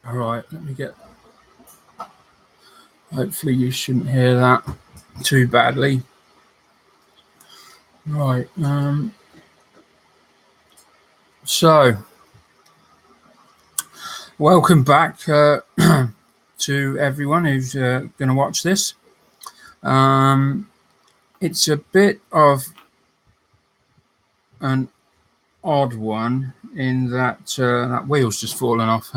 All right, let me get. Hopefully, you shouldn't hear that too badly. Right. So, welcome back to everyone who's going to watch this. It's a bit of an odd one in that that wheel's just fallen off.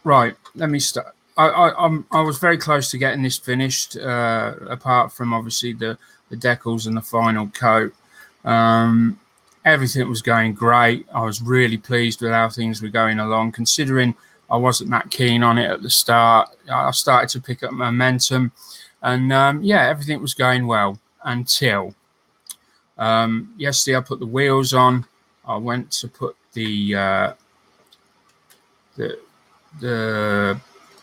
Right, let me start. I was very close to getting this finished, apart from obviously the decals and the final coat. Everything was going great. I was really pleased with how things were going along, considering I wasn't that keen on it at the start. I started to pick up momentum, and yeah, everything was going well until yesterday I put the wheels on. I went to put the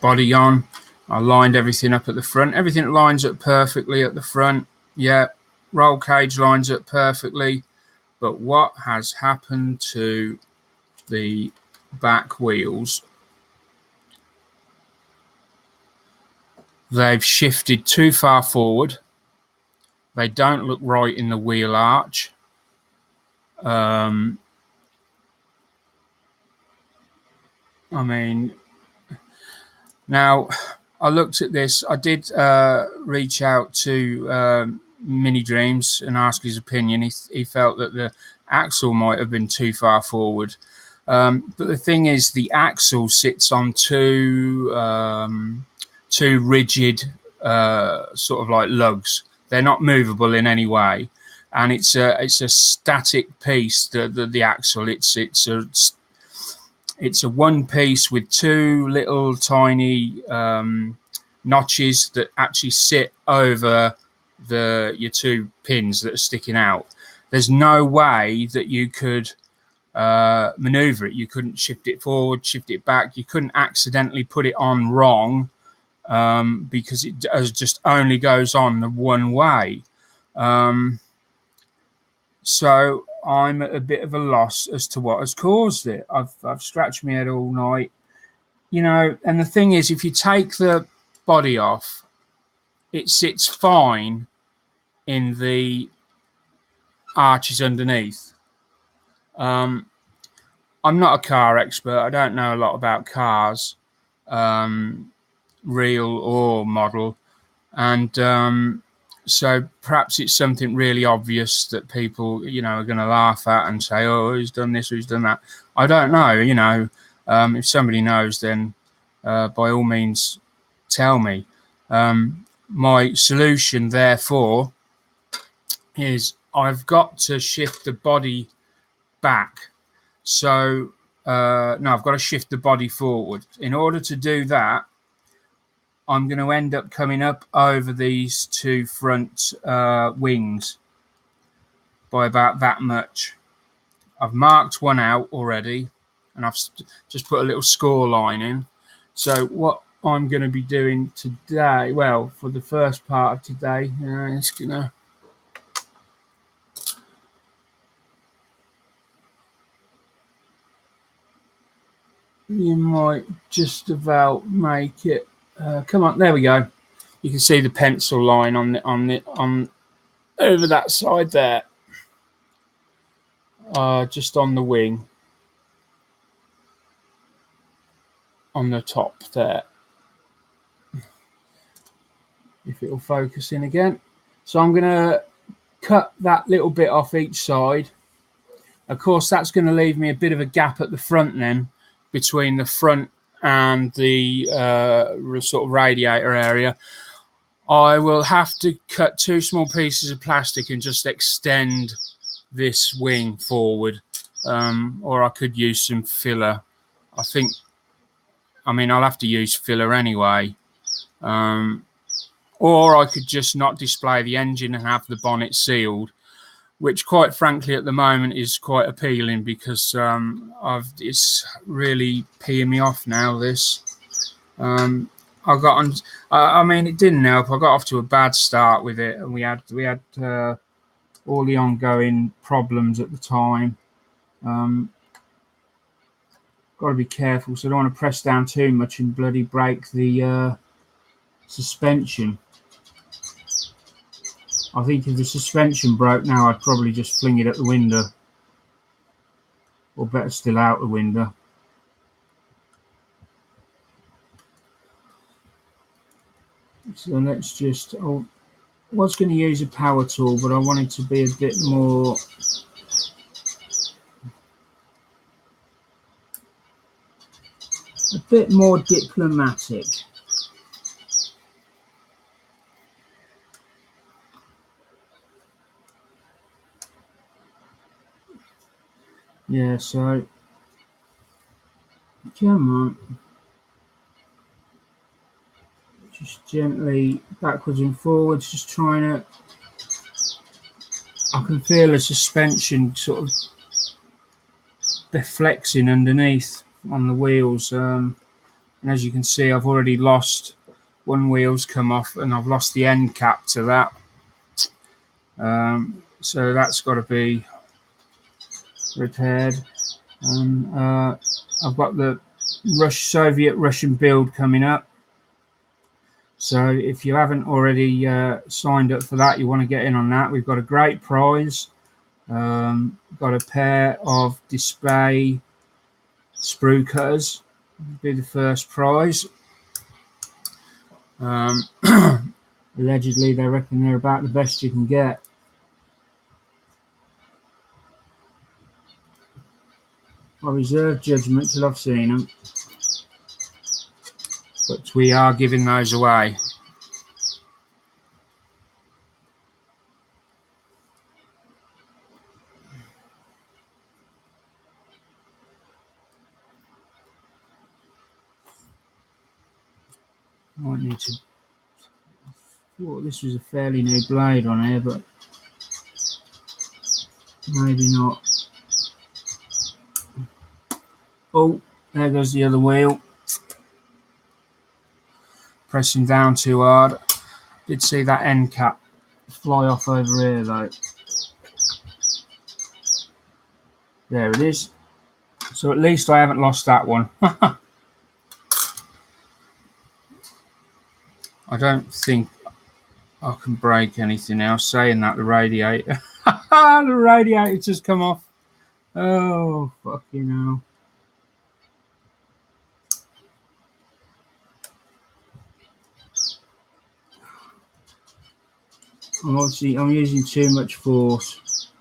body on. I lined everything up at the front. Everything lines up perfectly at the front. Yeah, roll cage lines up perfectly. But what has happened to the back wheels? They've shifted too far forward. They don't look right in the wheel arch. I mean, now I looked at this. I did reach out to Mini Dreams and ask his opinion. He felt that the axle might have been too far forward. But the thing is, the axle sits on two rigid sort of like lugs. They're not movable in any way, and it's a static piece. The axle. It's a one piece with two little tiny notches that actually sit over your two pins that are sticking out. There's no way that you could maneuver it. You couldn't shift it forward, shift it back. You couldn't accidentally put it on wrong, because it just only goes on the one way. So I'm at a bit of a loss as to what has caused it. I've scratched my head all night, and the thing is, if you take the body off, it sits fine in the arches underneath. I'm not a car expert. I don't know a lot about cars, real or model, and so perhaps it's something really obvious that people, are going to laugh at and say, "Oh, who's done this? Who's done that?" I don't know. If somebody knows, then by all means, tell me. My solution, therefore, is I've got to shift the body back. So no, I've got to shift the body forward. In order to do that, I'm going to end up coming up over these two front wings by about that much. I've marked one out already, and I've just put a little score line in. So what I'm going to be doing today, well, for the first part of today, it's going to... You might just about make it. Come on, there we go. You can see the pencil line on over that side there, just on the wing, on the top there. If it'll focus in again. So I'm going to cut that little bit off each side. Of course, that's going to leave me a bit of a gap at the front then, between the front and the sort of radiator area. I will have to cut two small pieces of plastic and just extend this wing forward, or I could use some filler. I'll have to use filler anyway, or I could just not display the engine and have the bonnet sealed, which quite frankly at the moment is quite appealing, because it's really peeing me off now, this. It didn't help. I got off to a bad start with it, and we had all the ongoing problems at the time. Got to be careful, so I don't want to press down too much and bloody break the suspension. I think if the suspension broke now, I'd probably just fling it at the window, or better still out the window. So let's just, I was going to use a power tool, but I wanted to be a bit more diplomatic. Yeah, so come on, just gently backwards and forwards, just trying to, I can feel the suspension sort of flexing underneath on the wheels, and as you can see, I've already lost one wheel's come off, and I've lost the end cap to that, so that's got to be repaired. And I've got the Soviet Russian build coming up, so if you haven't already signed up for that, you want to get in on that. We've got a great prize. Got a pair of display sprue cutters, be the first prize. Allegedly they reckon they're about the best you can get. I reserve judgment till I've seen them, but we are giving those away. Might need to, thought this was a fairly new blade on here, but maybe not. Oh, there goes the other wheel. Pressing down too hard. Did see that end cap fly off over here though. There it is. So at least I haven't lost that one. I don't think I can break anything else. Saying that, the radiator. The radiator just come off. Oh, fucking hell. I'm using too much force.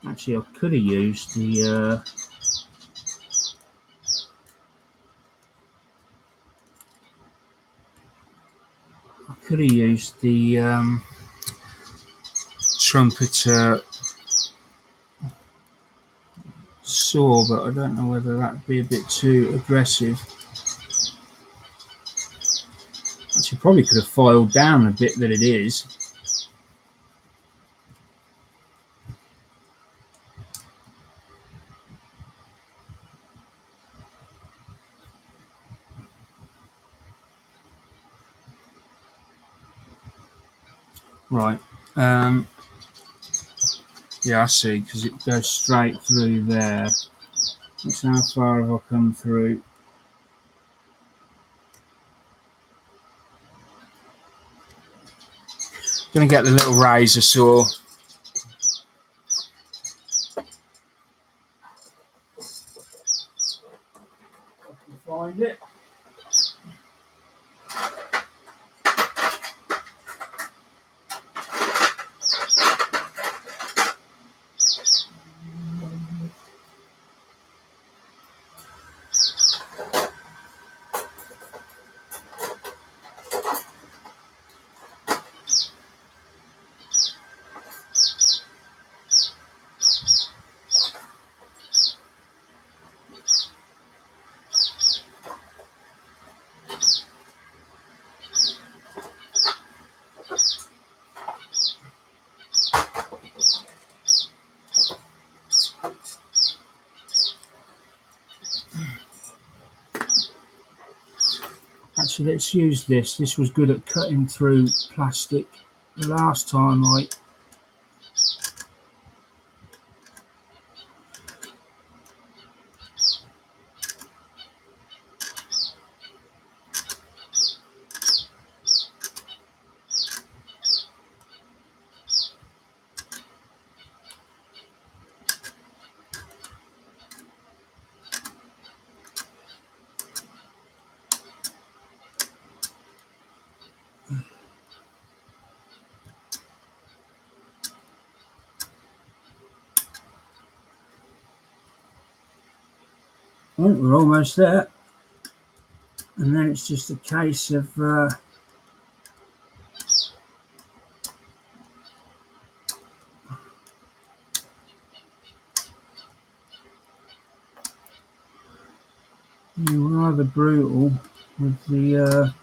Actually, I could have used the trumpeter saw, but I don't know whether that'd be a bit too aggressive. Actually, probably could have filed down the bit that it is. Right. Yeah, I see, because it goes straight through there. That's how far have I come through. Gonna get the little razor saw. Find it. Actually, let's use this. This was good at cutting through plastic. the last time I think we're almost there, and then it's just a case of being rather brutal with the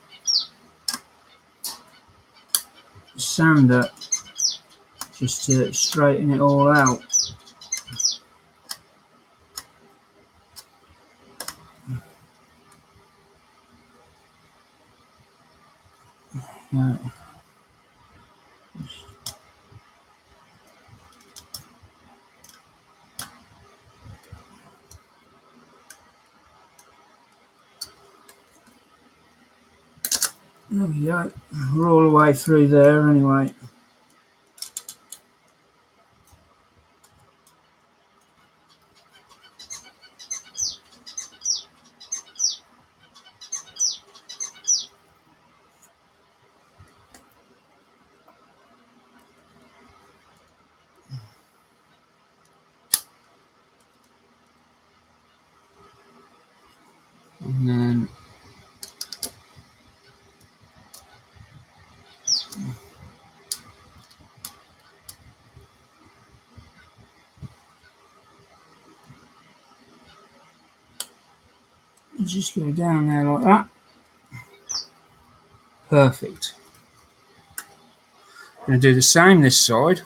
sander just to straighten it all out. There we go. We're all the way through there anyway. And then just go down there like that. Perfect. I'm going to do the same this side,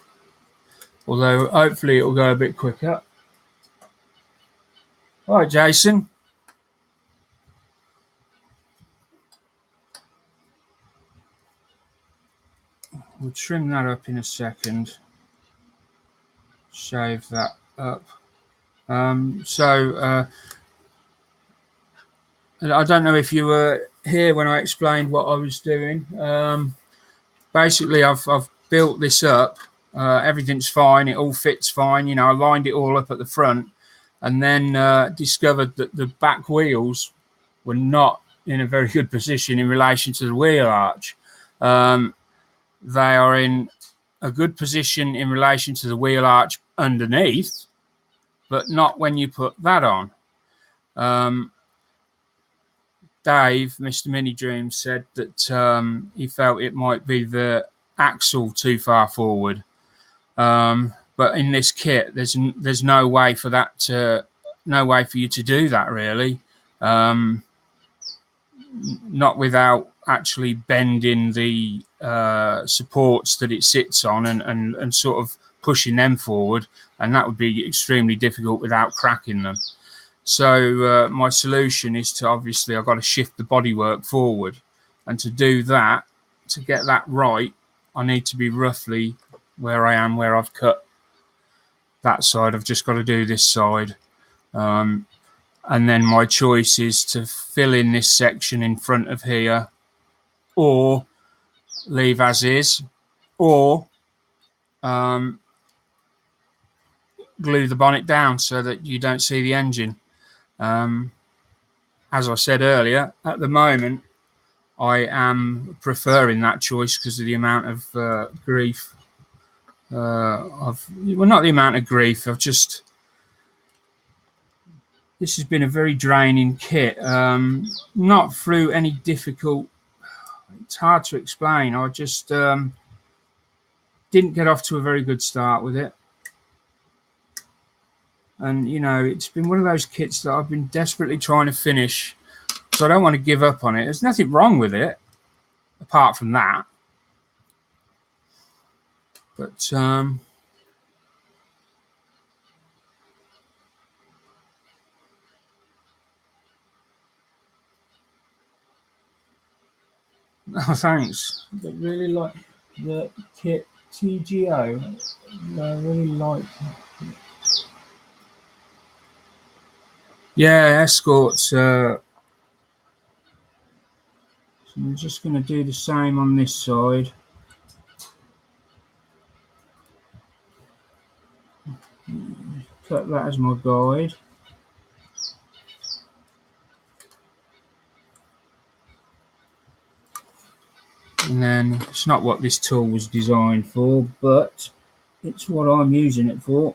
although hopefully it'll go a bit quicker. All right, Jason. We'll trim that up in a second. Shave that up. I don't know if you were here when I explained what I was doing. Basically, I've built this up. Everything's fine. It all fits fine. You know, I lined it all up at the front, and then discovered that the back wheels were not in a very good position in relation to the wheel arch. They are in a good position in relation to the wheel arch underneath, but not when you put that on. Dave, Mr. Mini Dreams, said that he felt it might be the axle too far forward. But in this kit, there's no way for that to, no way for you to do that really. Not without actually bending the supports that it sits on and sort of pushing them forward, and that would be extremely difficult without cracking them. So my solution is to, obviously, I've got to shift the bodywork forward, and to do that, to get that right, I need to be roughly where I am, where I've cut that side. I've just got to do this side. And then my choice is to fill in this section in front of here, or leave as is, or glue the bonnet down so that you don't see the engine. As I said earlier, at the moment, I am preferring that choice because of the amount of grief. Well, not the amount of grief. This has been a very draining kit. Not through any difficult. It's hard to explain. I just didn't get off to a very good start with it. And, you know, it's been one of those kits that I've been desperately trying to finish, so I don't want to give up on it. There's nothing wrong with it, apart from that. But, oh, thanks. I really like... the kit TGO. I really like it. Yeah, Escorts. So I'm just going to do the same on this side. Cut that as my guide. And then it's not what this tool was designed for, but it's what I'm using it for.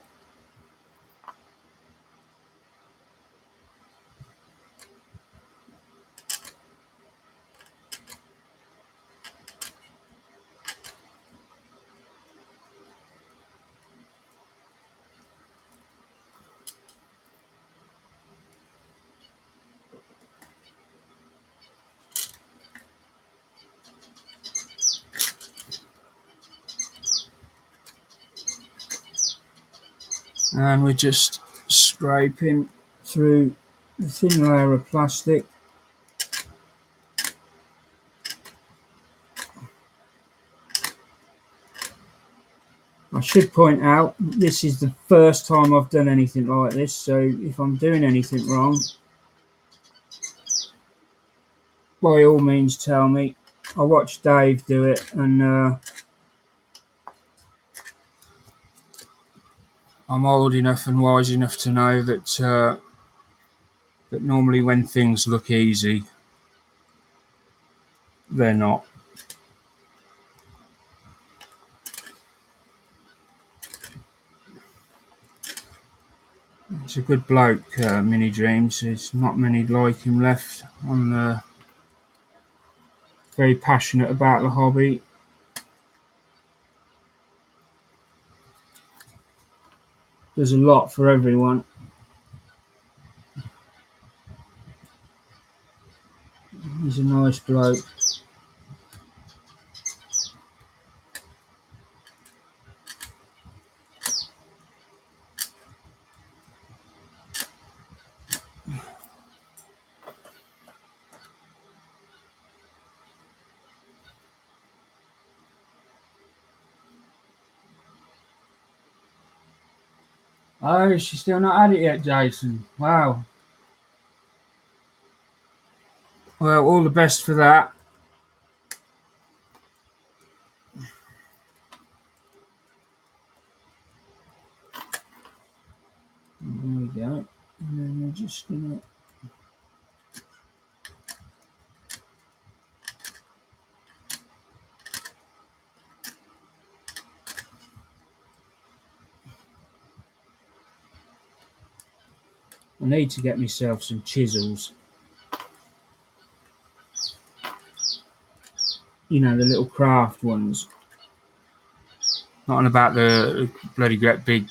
And we're just scraping through the thin layer of plastic. I should point out this is the first time I've done anything like this, so if I'm doing anything wrong, by all means tell me. I watched Dave do it, and I'm old enough and wise enough to know that that normally when things look easy, they're not. He's a good bloke, Mini Dreams. There's not many like him left. I'm very passionate about the hobby. There's a lot for everyone. He's a nice bloke. Oh, she's still not had it yet, Jason. Wow. Well, all the best for that. There we go. And then we're just gonna I need to get myself some chisels. You know, the little craft ones. Not on about the bloody great big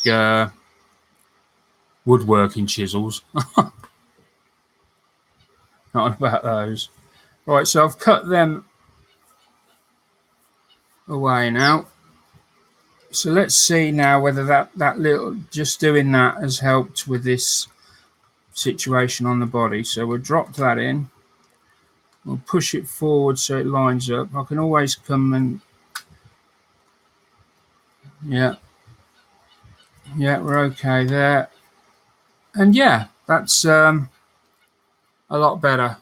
woodworking chisels. Not on about those. Right, so I've cut them away now. So let's see now whether that little, just doing that has helped with this situation on the body. So we'll drop that in. We'll push it forward so it lines up. I can always come and yeah, we're okay there. And yeah, that's a lot better.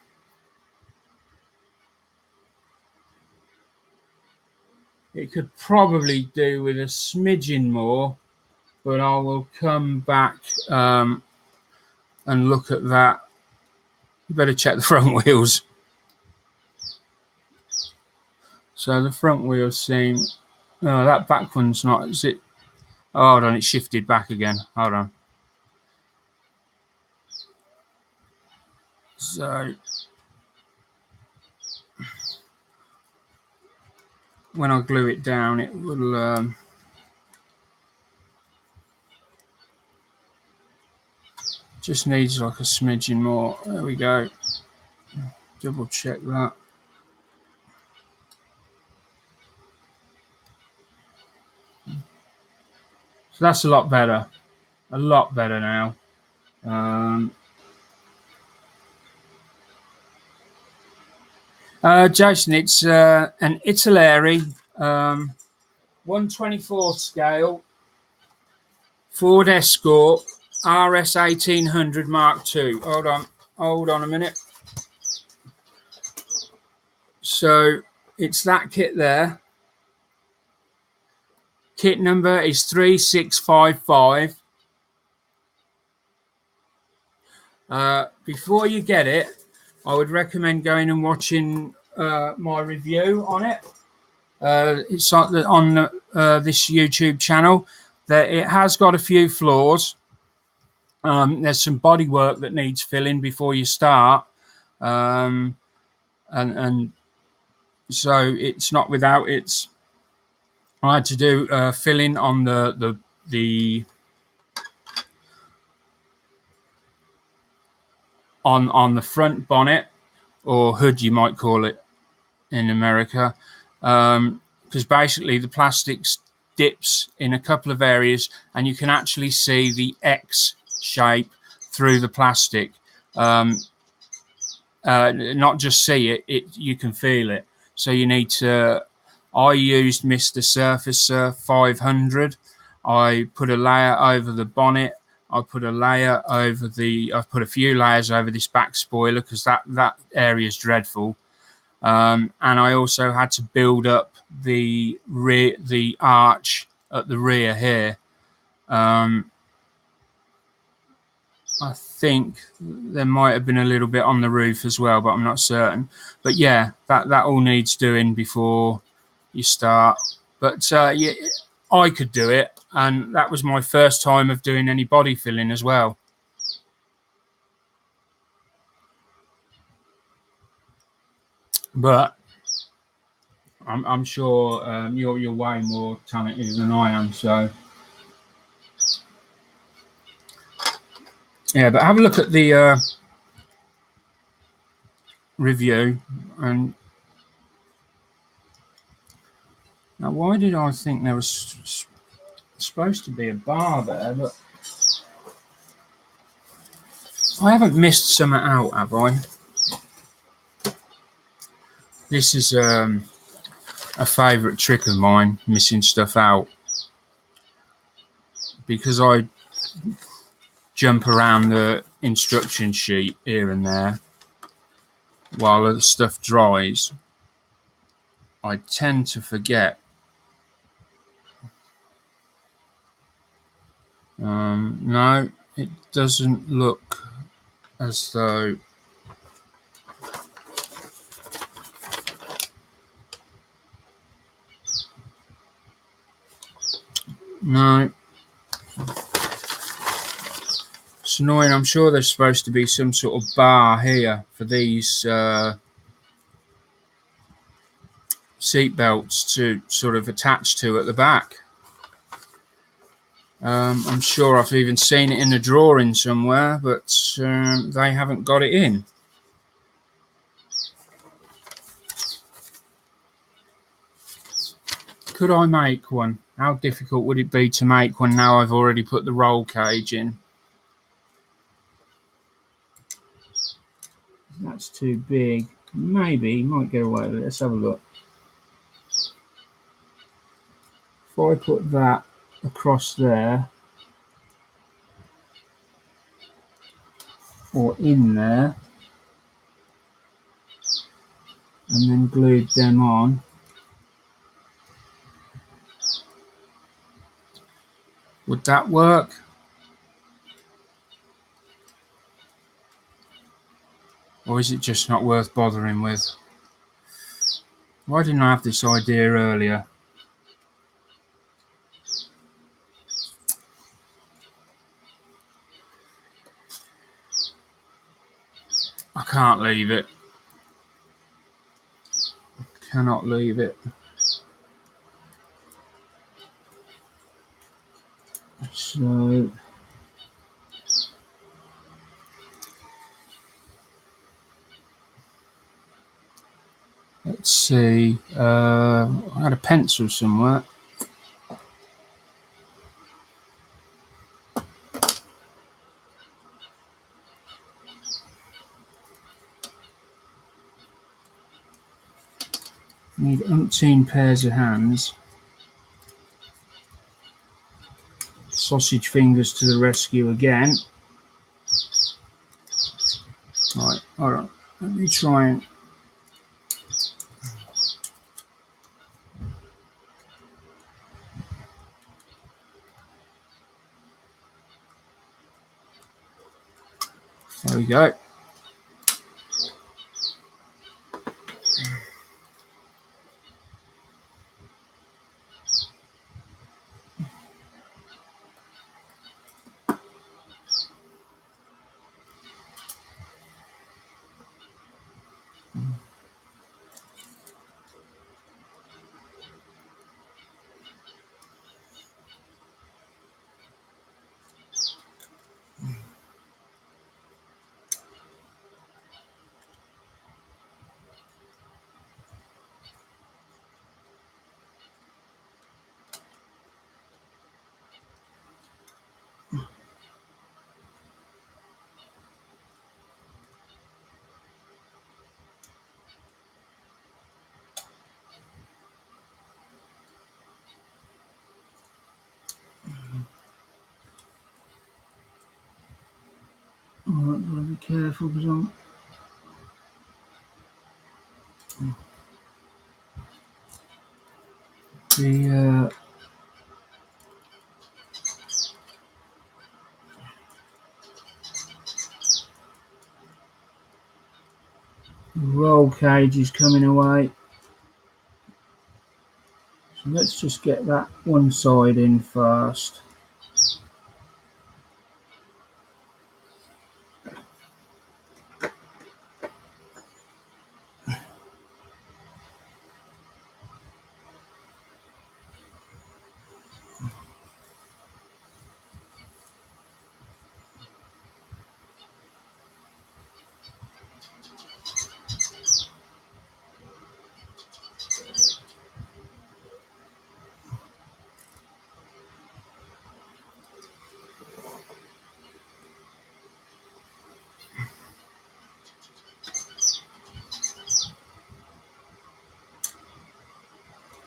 It could probably do with a smidgen more, but I will come back and look at that. You better check the front wheels. So the front wheels seem, oh, that back one's not, is it? Oh, hold on, it shifted back again. Hold on. So when I glue it down, it will just needs like a smidgen more. There we go. Double check that. So that's a lot better. A lot better now. Jason, it's an Italeri 1/24 scale Ford Escort RS1800 Mk.II. Hold on a minute. So it's that kit there. Kit number is 3655. Before you get it, I would recommend going and watching my review on it. It's on this YouTube channel. That it has got a few flaws. There's some body work that needs filling before you start, and so it's not without its. I had to do filling on the on the front bonnet, or hood you might call it in America, because basically the plastics dips in a couple of areas and you can actually see the X shape through the plastic. Not just see it, you can feel it. So you need to, I used Mr. Surfacer 500. I put a layer over the bonnet. I put a layer over I've put a few layers over this back spoiler because that area is dreadful. And I also had to build up the arch at the rear here. I think there might have been a little bit on the roof as well, but I'm not certain. But yeah, that all needs doing before you start. But yeah, I could do it, and that was my first time of doing any body filling as well. But I'm sure you're way more talented than I am, so yeah. But have a look at the review. And now, why did I think there was supposed to be a bar there? But I haven't missed something out, have I? This is a favourite trick of mine, missing stuff out, because I jump around the instruction sheet here and there while the stuff dries. I tend to forget. No, it doesn't look as though. No. It's annoying. I'm sure there's supposed to be some sort of bar here for these seat belts to sort of attach to at the back. I'm sure I've even seen it in a drawing somewhere, but they haven't got it in. Could I make one? How difficult would it be to make one now I've already put the roll cage in? That's too big. Maybe, might get away with it. Let's have a look. If I put that across there, or in there, and then glued them on, would that work? Or is it just not worth bothering with? Why didn't I have this idea earlier? I can't leave it. I cannot leave it. So let's see. I had a pencil somewhere. Need umpteen pairs of hands. sausage fingers to the rescue again. Right, all right, let me try and... There we go. Alright, gotta be careful because the roll cage is coming away. So let's just get that one side in first.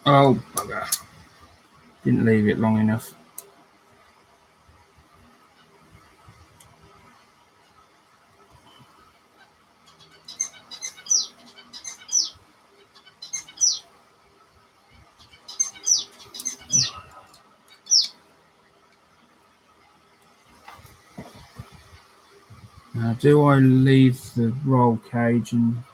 Oh, bugger. Didn't leave it long enough. Now, do I leave the roll cage and...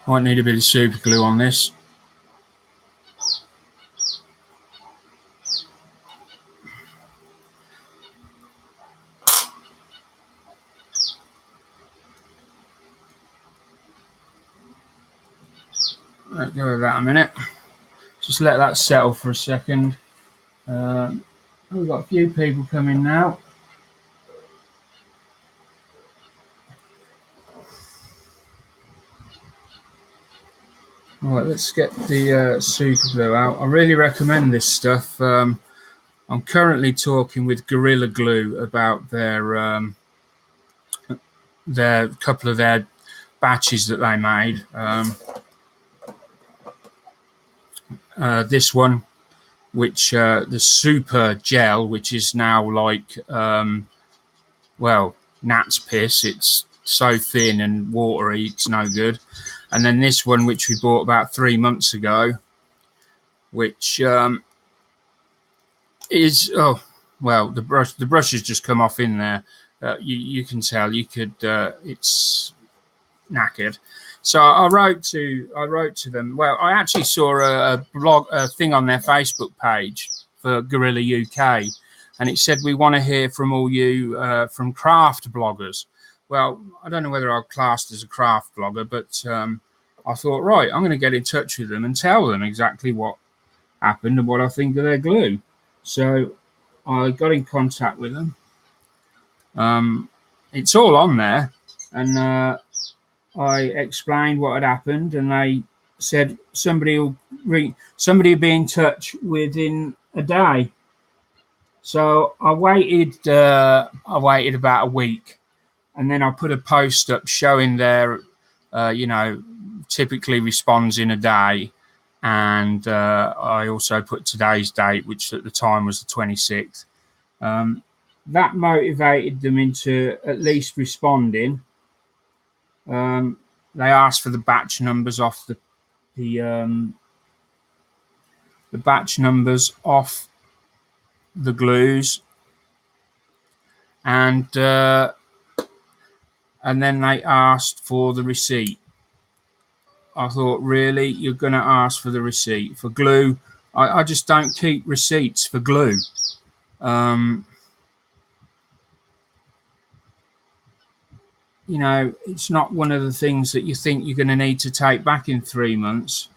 Might need a bit of super glue on this. Let go of that a minute. Just let that settle for a second. We've got a few people coming now. Right, let's get the super glue out. I really recommend this stuff. I'm currently talking with Gorilla Glue about their couple of their batches that they made. This one, which the super gel, which is now like well, gnat's piss. It's so thin and watery, it's no good. And then this one, which we bought about 3 months ago, which is, oh well, the brush has just come off in there. You can tell. You could. It's knackered. So I wrote to them. Well, I actually saw a thing on their Facebook page for Gorilla UK, and it said, we want to hear from all you from craft bloggers. Well, I don't know whether I'm classed as a craft blogger, but I thought, right, I'm going to get in touch with them and tell them exactly what happened and what I think of their glue. So I got in contact with them. It's all on there, and I explained what had happened, and they said somebody will be in touch within a day. So I waited about a week, and then I put a post up showing their, you know, typically responds in a day, and I also put today's date, which at the time was the 26th. That motivated them into at least responding. They asked for the batch numbers off the batch numbers off the glues, and then they asked for the receipt. I thought, really, you're going to ask for the receipt for glue? I just don't keep receipts for glue. You know, it's not one of the things that you think you're going to need to take back in 3 months.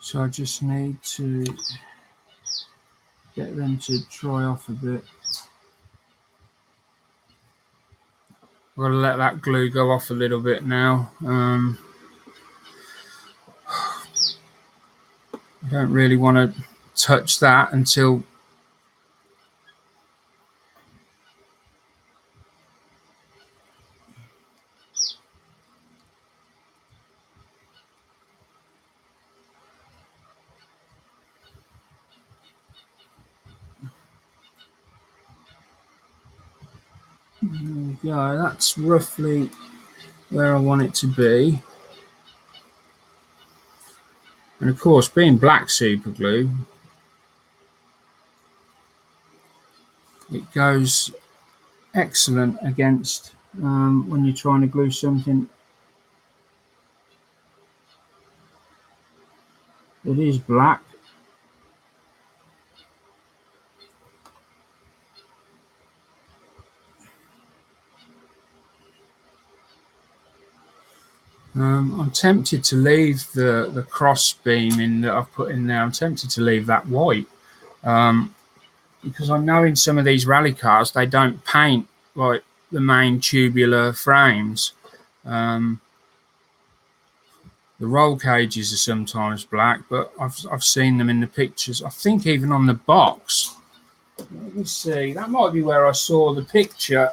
So I just need to get them to dry off a bit. I've got to let that glue go off a little bit now. I don't really want to touch that until yeah, that's roughly where I want it to be. And of course, being black super glue, it goes excellent against when you're trying to glue something that is black. I'm tempted to leave the cross beam in that I've put in there. I'm tempted to leave that white because I know in some of these rally cars they don't paint like the main tubular frames. The roll cages are sometimes black, but I've seen them in the pictures. I think even on the box. Let me see. That might be where I saw the picture.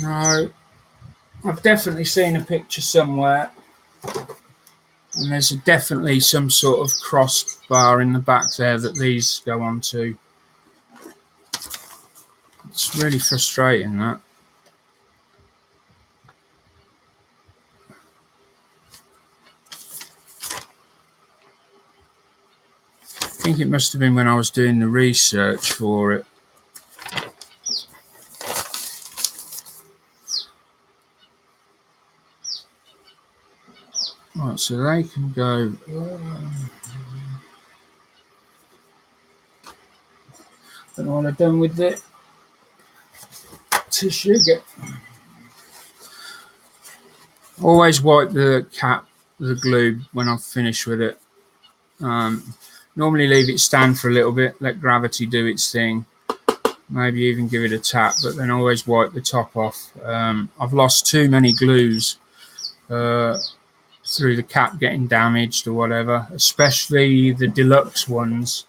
No, I've definitely seen a picture somewhere, and there's definitely some sort of crossbar in the back there that these go onto. It's really frustrating, that. I think it must have been when I was doing the research for it. Right, so they can go. Don't know what I've done with the tissue. Always wipe the cap, the glue, when I've finished with it. Normally leave it stand for a little bit, let gravity do its thing, maybe even give it a tap, but then always wipe the top off. I've lost too many glues through the cap getting damaged or whatever, especially the deluxe ones.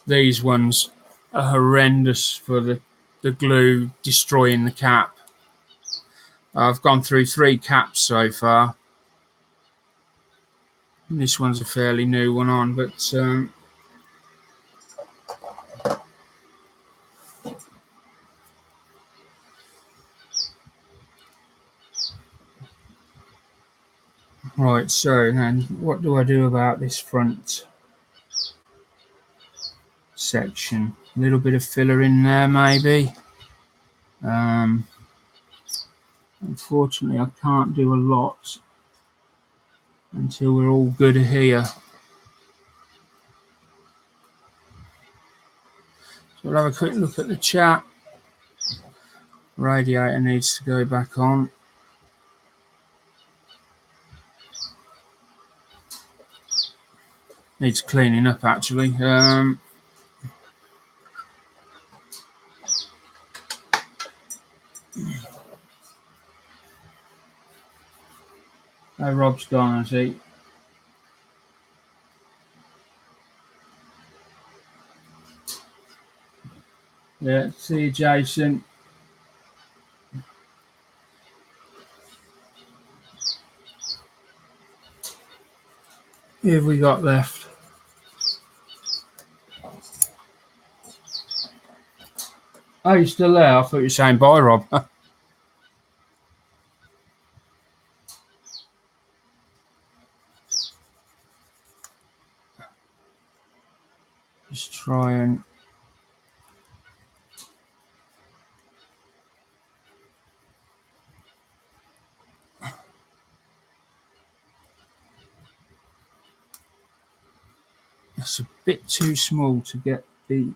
These ones are horrendous for the glue destroying the cap. I've gone through 3 caps so far. This one's a fairly new one on, but right, so then what do I do about this front section? A little bit of filler in there maybe. Unfortunately I can't do a lot until we're all good here. So we'll have a quick look at the chat. Radiator needs to go back on. Needs cleaning up actually. Oh, Rob's gone, I see. Yeah, see you, Jason. Who have we got left? Oh, you're still there? I thought you were saying bye, Rob. Just try and... It's a bit too small to get the...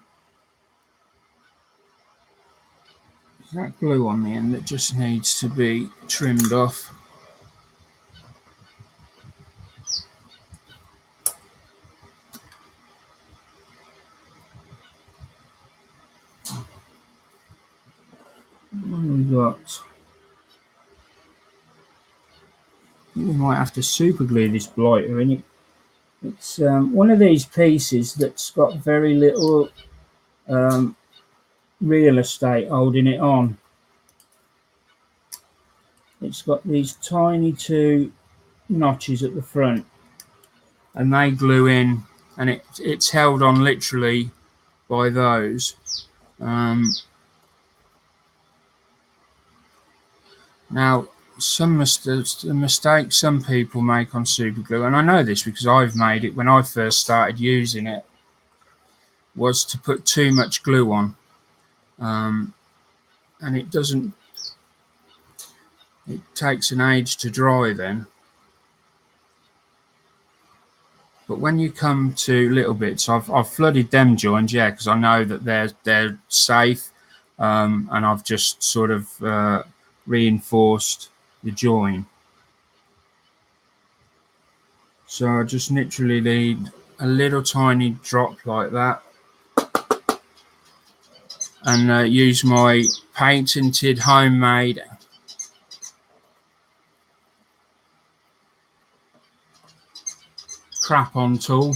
There's that glue on the end that just needs to be trimmed off. What have we got? We might have to super glue this blighter in it. It's one of these pieces that's got very little real estate holding it on. It's got these tiny 2 notches at the front, and they glue in, and it's held on literally by those. Now, the mistake some people make on super glue, and I know this because I've made it when I first started using it, was to put too much glue on, and it doesn't. It takes an age to dry then. But when you come to little bits, I've flooded them joints, yeah, because I know that they're safe, and I've just sort of reinforced the join. So I just literally need a little tiny drop like that, and use my patented homemade crap on tool,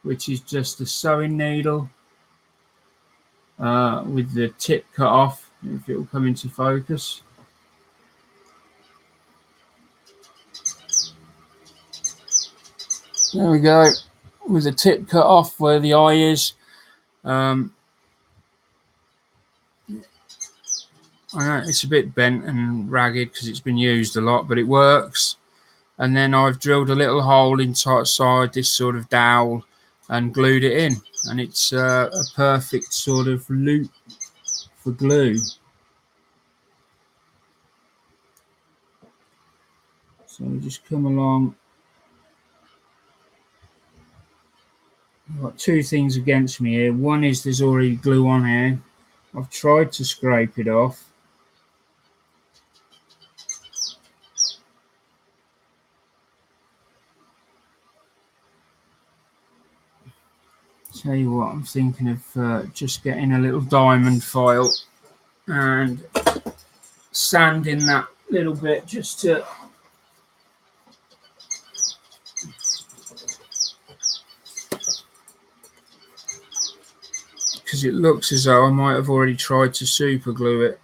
which is just a sewing needle with the tip cut off, if it will come into focus. There we go, with the tip cut off where the eye is. I know it's a bit bent and ragged because it's been used a lot, but it works. And then I've drilled a little hole inside this sort of dowel and glued it in, and it's a perfect sort of loop for glue. So we just come along. I've got 2 things against me here. One is there's already glue on here. I've tried to scrape it off, Tell you what, I'm thinking of just getting a little diamond file and sanding that little bit just to because it looks as though I might have already tried to super glue it.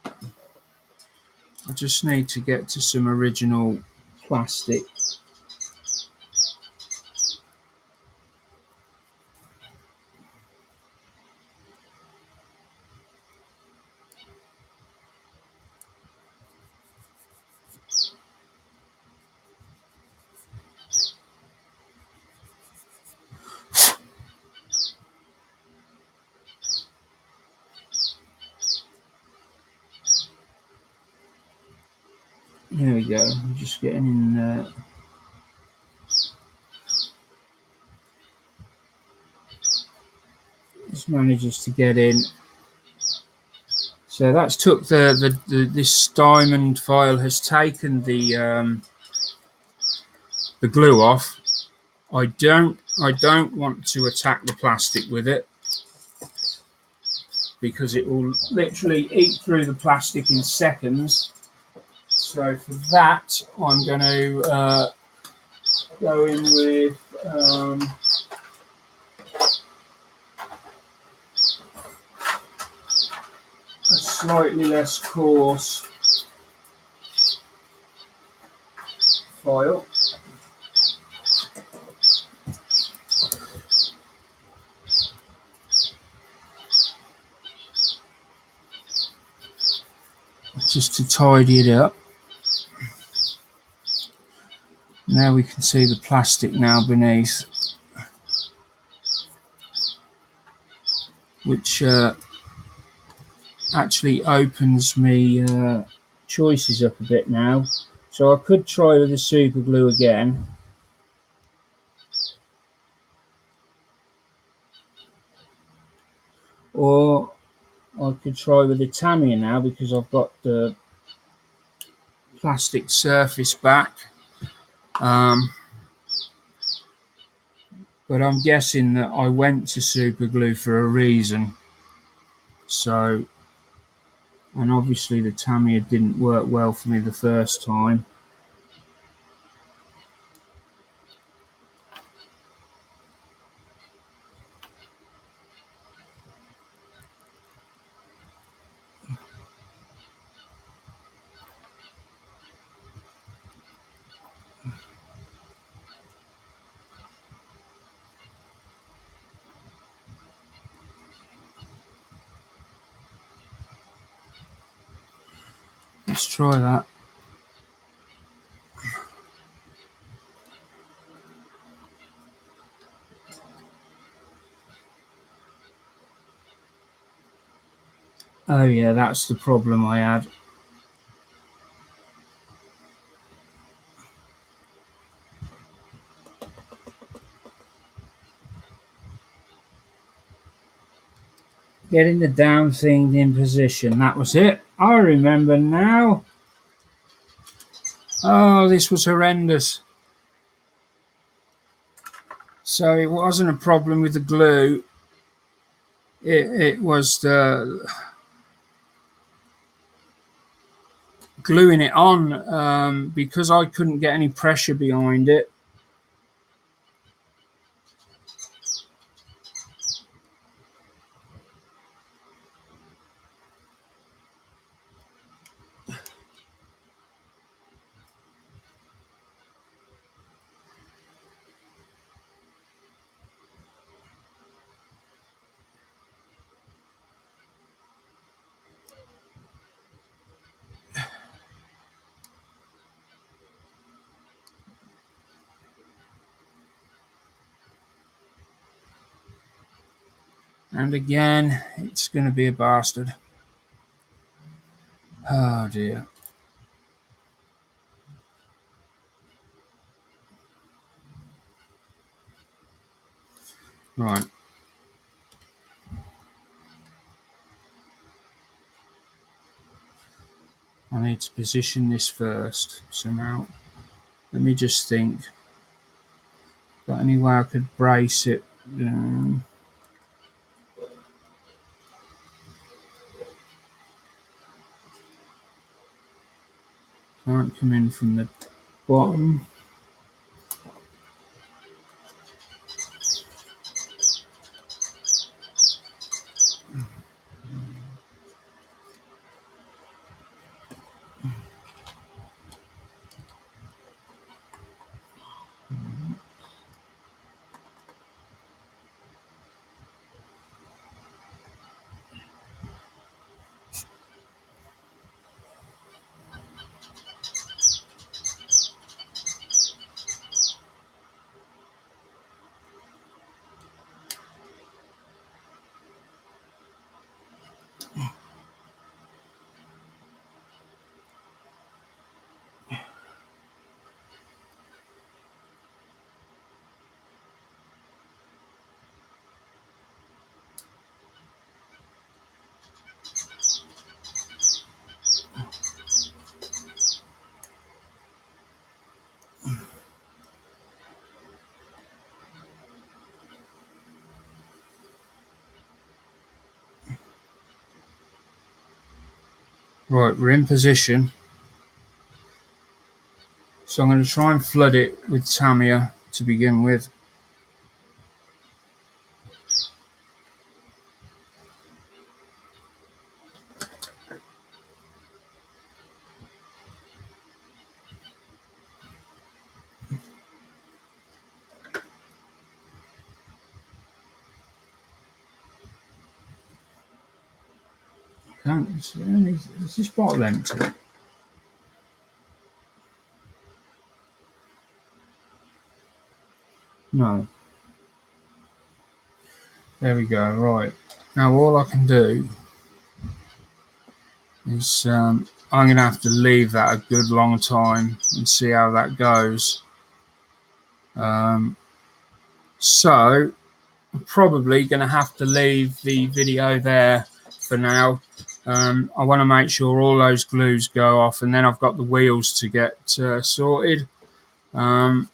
I just need to get to some original plastic. There we go, I'm just getting in there. Just manages to get in. So that's took this diamond file has taken the glue off. I don't want to attack the plastic with it because it will literally eat through the plastic in seconds. So for that, I'm going to go in with a slightly less coarse foil. Just to tidy it up. Now we can see the plastic now beneath, which actually opens me choices up a bit now. So I could try with the super glue again. Or I could try with the Tamiya now because I've got the plastic surface back. But I'm guessing that I went to super glue for a reason. So, and obviously the Tamiya didn't work well for me the first time. Let's try that. Oh yeah, that's the problem I had. Getting the damn thing in position, that was it. I remember now. Oh, this was horrendous. So it wasn't a problem with the glue. It was the gluing it on because I couldn't get any pressure behind it. And again, it's going to be a bastard. Oh dear. Right. I need to position this first. So now Let me just think. Got any way I could brace it? Can't come in from the bottom. Right, we're in position. So I'm going to try and flood it with Tamiya to begin with. Is this bottle empty? No. There we go. Right. Now all I can do is I'm going to have to leave that a good long time and see how that goes. So I'm probably going to have to leave the video there for now. I want to make sure all those glues go off, and then I've got the wheels to get sorted. Once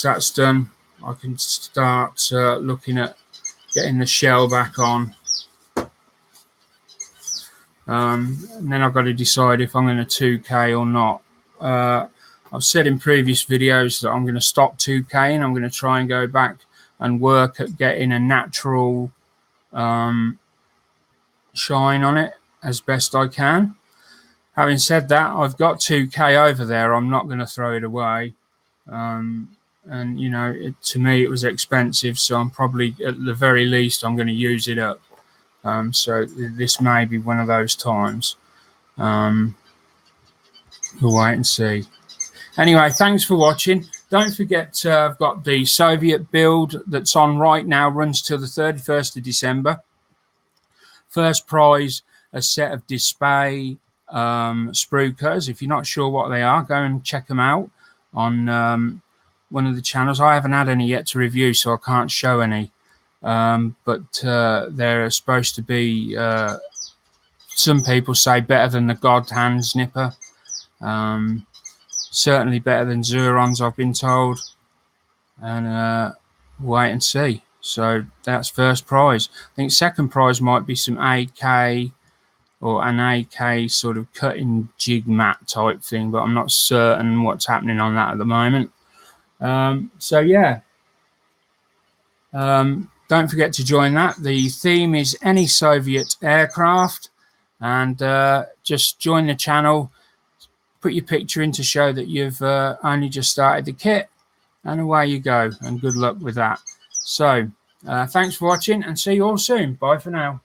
that's done, I can start looking at getting the shell back on. And then I've got to decide if I'm going to 2K or not. I've said in previous videos that I'm going to stop 2K and I'm going to try and go back and work at getting a natural shine on it as best I can. Having said that, I've got 2K over there. I'm not going to throw it away. And you know, to me it was expensive, so I'm probably, at the very least, I'm going to use it up. So this may be one of those times. We'll wait and see. Anyway, thanks for watching. Don't forget, I've got the Soviet build that's on right now, runs till the 31st of December. First prize, a set of display sprue cutters. If you're not sure what they are, go and check them out on one of the channels. I haven't had any yet to review, so I can't show any. But they're supposed to be, some people say, better than the God Hand Snipper. Certainly better than Zurons, I've been told. And wait and see. So that's first prize. I think second prize might be some AK or an AK sort of cutting jig mat type thing, but I'm not certain what's happening on that at the moment. So yeah. Don't forget to join that. The theme is any Soviet aircraft, and just join the channel. Put your picture in to show that you've only just started the kit, and away you go, and good luck with that. So thanks for watching, and see you all soon. Bye for now.